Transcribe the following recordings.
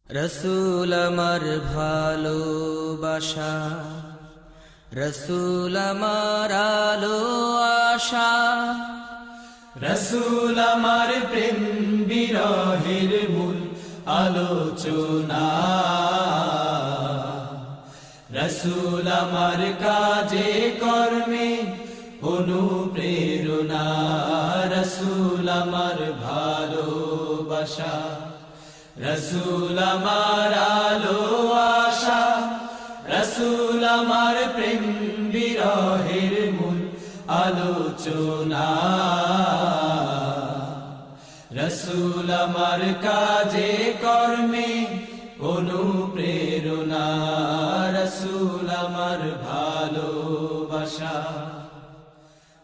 রসুল আমার ভালোবাসা, রসুল আমার আলো আশা, রসুল আমার প্রেম বিরহের মূল আলোচনা। রসুল আমার কাজে কর্মে অনুপ্রেরণা। রসুল আমার ভালোবাসা, রসুল আমার আলো আশা, রসুল আমার প্রেম বিরহের মূল আলোচনা। রসুল আমার কাজে কর্মে অনুপ্রেরণা। রসুল আমার ভালোবাসা।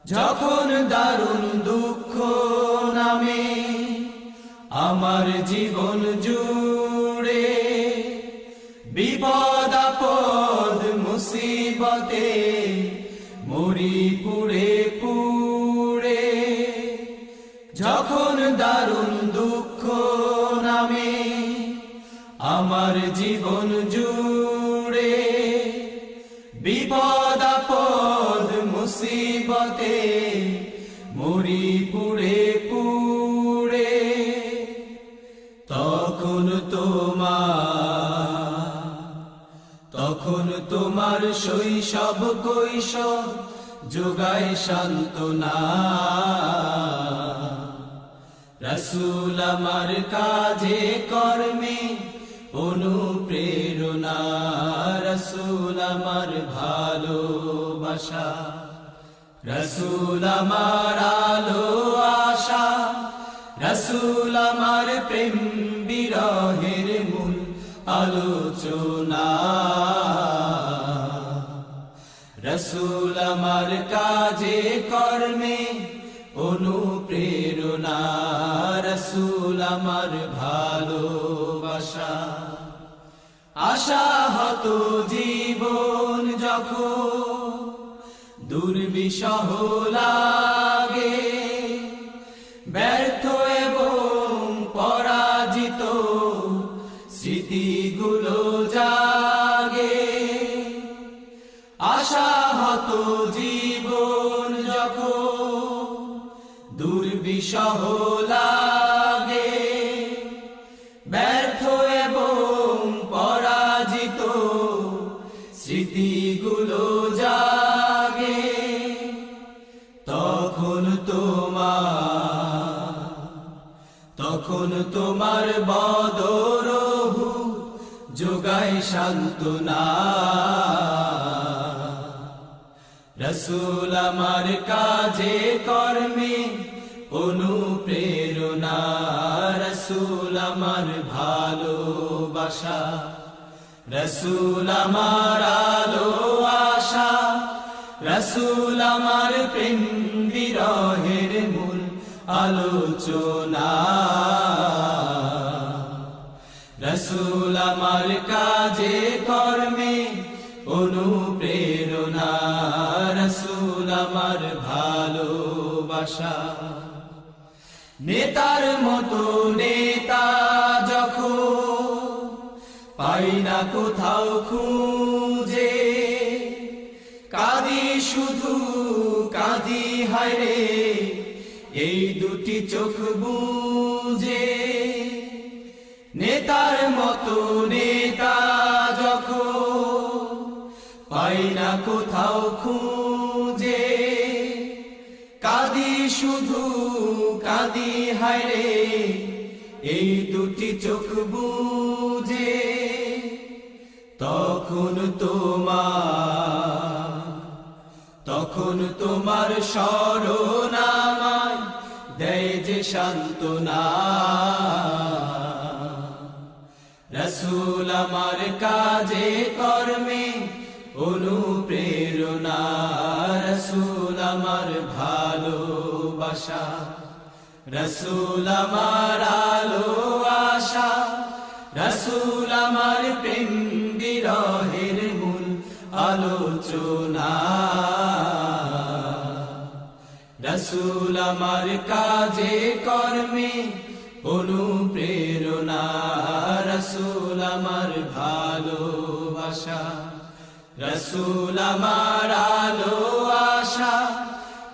যখন দারুণ দুঃখ নামে আমার জীবন জুড়ে, বিপদ আপদ মুসিবতে মরি পুড়ে পুড়ে। যখন দারুণ দুঃখ নামে আমার জীবন জুড়ে, বিপদ আপদ মুসিবতে মরি পুড়ে পুড়ে। তখন তোমার শৈশব কৈশোর যোগায় সান্ত্বনা। রসুল আমার কাজে কর্মে অনুপ্রেরণা। রসুল আমার ভালোবাসা, রসুল আমার আলো আশা, রসুল আমার প্রেম বিরহের মূল আলোচনা। রসুল আমার কাজে কর্মে অনুপ্রেরণা। রসুল আমার ভালোবাসা। আশাহত জীবন যখন দুর্বিষহ লাগে, ব্যর্থ এবং পরাজিত স্মৃতিগুলো জাগে। আশাহত জীবন যখন দুর্বিষহ লাগে, ব্যর্থ এবং পরাজিত স্মৃতিগুলো জাগে। তখন তোমার বদরহু যোগায় সান্ত্বনা। রসুল আমার কাজে কর্মে অনুপ্রেরণা। রসুল আমার ভালোবাসা, রসুল আমার আলো আশা, রসুল আমার প্রেম বিরহের মূল আলোচনা। রসুল আমার কাজে কর্মে অনুপ্রেরণা। রসুল আমার ভালোবাসা। নেতার মতো নেতা যখন পাই না কোথাও খুঁজে, কাঁদি শুধু কাঁদি হায়রে এই দুটি চোখ বুঝে। নেতার মতো নেতা যখন পাই না কোথাও খুঁজে, কাঁদি শুধু কাঁদি হায়রে এই দুটি চোখ বুঝে। তখন তোমার স্মরণ আমায় দেয় যে সান্ত্বনা। রসুল আমার কাজে কর্মে অনুপ্রেরণা। রসুল আমার ভালোবাসা, রসুল আমার আলো আশা, রসুল আমার প্রেম বিরহের মূল আলোচনা। রসুল আমার কাজে কর্মে অনুপ্রেরণা। রসুল আমার ভালোবাসা রসুল আমার আলো আশা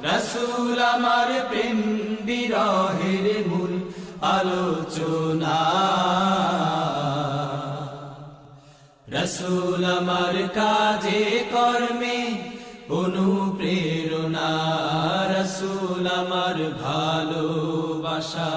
রসুল আমার প্রেম বিরহের মূল আলোচনা রসুল আমার কাজে কর্মে অনুপ্রেরণা রসুল আমার ভালোবাসা